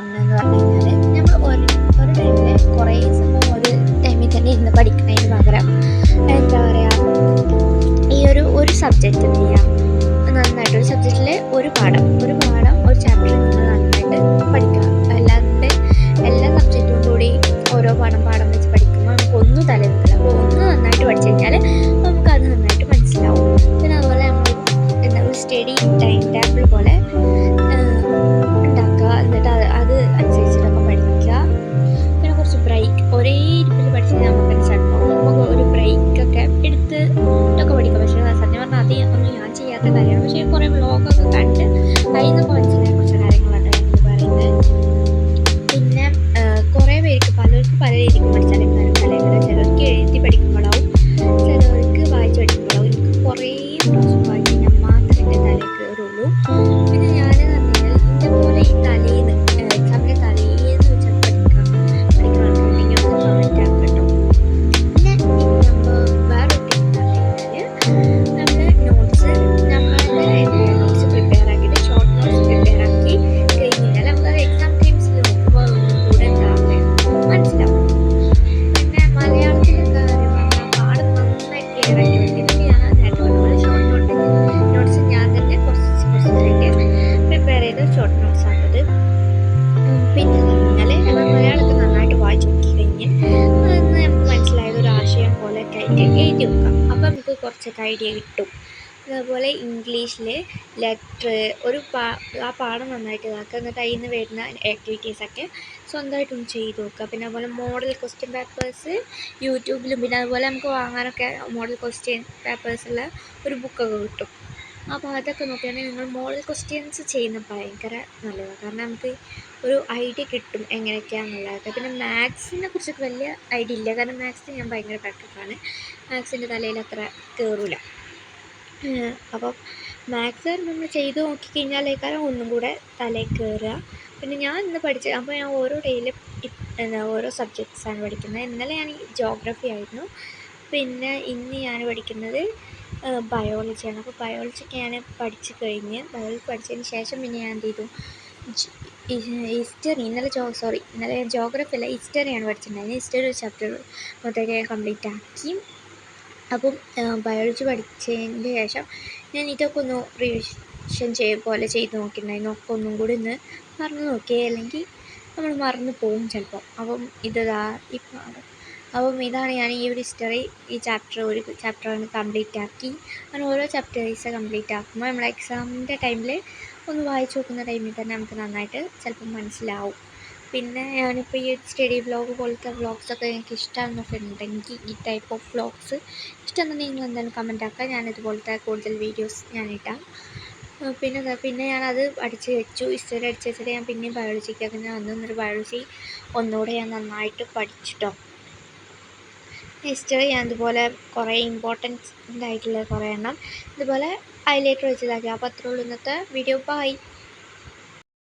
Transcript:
വാങ്ങുന്നതെന്ന് പറഞ്ഞു കഴിഞ്ഞാൽ നമ്മൾ ഒരു ടൈമിൽ കുറേ സംഭവം ഒരു ടൈമിൽ തന്നെ ഇരുന്ന് പഠിക്കുന്നതിന് പകരം എന്താ പറയുക, ഈ ഒരു സബ്ജക്റ്റ് എന്ത് ചെയ്യാം, നന്നായിട്ട് ഒരു സബ്ജക്റ്റിൽ ഒരു പാഠം ഒരു ചാപ്റ്റർ നിങ്ങൾ നന്നായിട്ട് പഠിക്കുക. അല്ലാണ്ട് എല്ലാ സബ്ജക്റ്റും കൂടി ഓരോ പാഠം വെച്ച് പഠിക്കുമ്പോൾ നമുക്ക് ഒന്നും തലനിൽക്കില്ല. അപ്പോൾ ഒന്ന് നന്നായിട്ട് പഠിച്ചു കഴിഞ്ഞാൽ നമുക്കത് നന്നായിട്ട് മനസ്സിലാവും. പിന്നെ അതുപോലെ നമ്മൾ എന്താ ഒരു സ്റ്റഡി ടൈം ടേബിൾ പോലെ ഉണ്ടാക്കുക. എന്നിട്ട് അത് അനുസരിച്ചിട്ടൊക്കെ പഠിക്കുക. പിന്നെ കുറച്ച് ബ്രേക്ക്, ഒരേ ഇരിപ്പിൽ പഠിച്ചാൽ നമുക്ക് ചിലപ്പോൾ നമുക്ക് ഒരു ബ്രേക്കൊക്കെ എടുത്തിട്ടൊക്കെ പഠിക്കാം. പക്ഷേ സത്യം പറഞ്ഞാൽ അത് ഒന്നും ഞാൻ ചെയ്യാത്ത കാര്യമാണ്. പക്ഷേ കുറേ വ്ളോഗൊക്കെ കണ്ട് അതിൽ നിന്നൊക്കെ മനസ്സിലായ കുറച്ച് കാര്യങ്ങളാണ് ഇതിൽ പറയുന്നത്. പിന്നെ കുറേ പേർക്ക് പലർക്കും പല രീതിക്ക് പഠിച്ചാലും കലകൾ ചിലർക്ക് എഴുതി പഠിക്കുമ്പോഴാവും, ചിലവർക്ക് വായിച്ച് പഠിക്കുമ്പോഴാവും. എനിക്ക് കുറേ പ്രാവശ്യം വായിച്ച് ഞാൻ മാത്രമേ എൻ്റെ തലയിൽ കയറുള്ളൂ. പിന്നെ ഞാനെന്ന് പറഞ്ഞു കഴിഞ്ഞാൽ ഇന്ന പോലെ ഈ തലേന്ന് എക്സാമിൻ്റെ തലേന്ന് വെച്ചാൽ പഠിക്കുന്ന ആൾക്കാരുണ്ടെങ്കിൽ ഒന്ന് കമൻറ്റ് ആക്കട്ടോ. പിന്നെ നമ്മൾ വേറെ ടിപ്പ് എന്ന് പറഞ്ഞു കഴിഞ്ഞാൽ നമ്മളുടെ നോട്ട്സ് പ്രിപ്പയർ ആക്കിയിട്ട് ഷോർട്ട് നോട്ട്സ് പ്രിപ്പയർ ആക്കി കഴിഞ്ഞ് കഴിഞ്ഞാൽ നമുക്ക് എക്സാം ടൈംസിൽ നോക്കുമ്പോൾ ഒന്നും കൂടെ മനസ്സിലാവും. പിന്നെ മലയാളത്തിലൊക്കെ പാഠം നന്നായി ക്ലിയർ ആയിട്ട് വരും. ഇതൊക്കെ ഞാൻ നേരത്തെ പറഞ്ഞ ഷോർട്ട് നോട്ട്സ് ഞാൻ തന്നെ കുറച്ചായിട്ട് പ്രിപ്പയർ ചെയ്ത് ഷോർട്ട് നോട്ട്സ് ആക്കുന്നത്. പിന്നെ പറഞ്ഞാൽ നമ്മൾ മലയാളമൊക്കെ നന്നായിട്ട് വായിച്ച് നോക്കി കഴിഞ്ഞ് അതൊന്ന് നമുക്ക് മനസ്സിലായത് ഒരു ആശയം പോലെയൊക്കെ ആയിട്ട് എഴുതി വെക്കാം. അപ്പോൾ നമുക്ക് കുറച്ചൊക്കെ ഐഡിയ കിട്ടും. അതേപോലെ ഇംഗ്ലീഷിൽ ലെറ്റർ ആ പാഠം നന്നായിട്ട് ഇതാക്കുക. എന്നിട്ട് അതിൽ നിന്ന് വരുന്ന ആക്ടിവിറ്റീസൊക്കെ സ്വന്തമായിട്ടൊന്ന് ചെയ്ത് നോക്കുക. പിന്നെ അതുപോലെ മോഡൽ ക്വസ്റ്റ്യൻ പേപ്പേഴ്സ് യൂട്യൂബിലും, പിന്നെ അതുപോലെ നമുക്ക് വാങ്ങാനൊക്കെ മോഡൽ ക്വസ്റ്റ്യൻ പേപ്പേഴ്സുള്ള ഒരു ബുക്കൊക്കെ കിട്ടും. അപ്പോൾ അതൊക്കെ നോക്കുകയാണെങ്കിൽ നിങ്ങൾ മോഡൽ ക്വസ്റ്റ്യൻസ് ചെയ്യുന്ന ഭയങ്കര നല്ലതാണ്. കാരണം നമുക്ക് ഒരു ഐഡിയ കിട്ടും എങ്ങനെയൊക്കെയാണെന്നുള്ളതൊക്കെ. പിന്നെ മാത്സിനെ കുറിച്ചൊക്കെ വലിയ ഐഡിയ ഇല്ല, കാരണം മാത്സിന് ഞാൻ ഭയങ്കര പ്രാക്ടിക്കാണ്. മാത്സിൻ്റെ തലയിൽ അത്ര കയറില്ല. അപ്പം മാത്സ് നമ്മൾ ചെയ്ത് നോക്കിക്കഴിഞ്ഞാലേക്കാളും ഒന്നും കൂടെ തലയിൽ കയറുക. പിന്നെ ഞാൻ ഇന്ന് പഠിച്ചത്, അപ്പോൾ ഞാൻ ഓരോ ഡേയിലും ഓരോ സബ്ജക്ട്സാണ് പഠിക്കുന്നത്. ഇന്നലെ ഞാൻ ജോഗ്രഫി ആയിരുന്നു. പിന്നെ ഇന്ന് ഞാൻ പഠിക്കുന്നത് ബയോളജിയാണ്. അപ്പോൾ ബയോളജിക്ക് ഞാൻ പഠിച്ചു കഴിഞ്ഞ് ബയോളജി പഠിച്ചതിന് ശേഷം പിന്നെ ഞാൻ എന്ത് ചെയ്തു, ഹിസ്റ്ററി ഇന്നലെ ജോഗ്രഫി അല്ല ഹിസ്റ്ററിയാണ് പഠിച്ചിട്ടുണ്ടായിരുന്നത്. ഹിസ്റ്ററി ഒരു ചാപ്റ്റർ മൊത്തമൊക്കെ കംപ്ലീറ്റ് ആക്കി. അപ്പം ബയോളജി പഠിച്ചതിന് ശേഷം ഞാൻ ഇതൊക്കെ ഒന്ന് റിവിഷൻ പോലെ ചെയ്ത് നോക്കിയിട്ടുണ്ടായിരുന്നു. ഒക്കെ ഒന്നും കൂടി ഒന്ന് പറഞ്ഞു നോക്കിയേ, അല്ലെങ്കിൽ നമ്മൾ മറന്നു പോകും ചിലപ്പോൾ. അപ്പം ഇതാണ് ഞാൻ ഈ ഒരു ഹിസ്റ്ററി ഒരു ചാപ്റ്ററാണ് കംപ്ലീറ്റ് ആക്കി. അങ്ങനെ ഓരോ ചാപ്റ്റേഴ്സ് കംപ്ലീറ്റ് ആക്കുമ്പോൾ നമ്മൾ എക്സാമിൻ്റെ ടൈമിൽ ഒന്ന് വായിച്ച് നോക്കുന്ന ടൈമിൽ തന്നെ നമുക്ക് നന്നായിട്ട് ചിലപ്പം മനസ്സിലാവും. പിന്നെ ഞാനിപ്പോൾ ഈ സ്റ്റഡി വ്ളോഗ് പോലത്തെ വ്ളോഗ്സൊക്കെ എനിക്ക് ഇഷ്ടമാണെന്നൊക്കെ ഉണ്ടെങ്കിൽ, ഈ ടൈപ്പ് ഓഫ് വ്ളോഗ്സ് ഇഷ്ടമെന്നുണ്ടെങ്കിൽ നിങ്ങൾ എന്തായാലും കമൻറ്റ് ആക്കുക. ഞാനിതുപോലത്തെ കൂടുതൽ വീഡിയോസ് ഞാനിട്ടാം. പിന്നെ ഞാനത് അടിച്ച് വെച്ചു. ഹിസ്റ്ററി അടിച്ച് വെച്ചിട്ട് ഞാൻ പിന്നെയും ബയോളജിക്കൊക്കെ ഞാൻ വന്നൊരു ബയോളജി ഒന്നുകൂടെ ഞാൻ നന്നായിട്ട് പഠിച്ചിട്ടോ. ഹിസ്റ്ററി ഞാൻ ഇതുപോലെ കുറേ ഇമ്പോർട്ടൻ്റ് ആയിട്ടുള്ള കുറേ എണ്ണം ഇതുപോലെ ഹൈലൈറ്റർ വെച്ചതാക്കി. അപ്പോൾ അത്രേ ഉള്ളൂ ഇന്നത്തെ വീഡിയോ. ബൈ.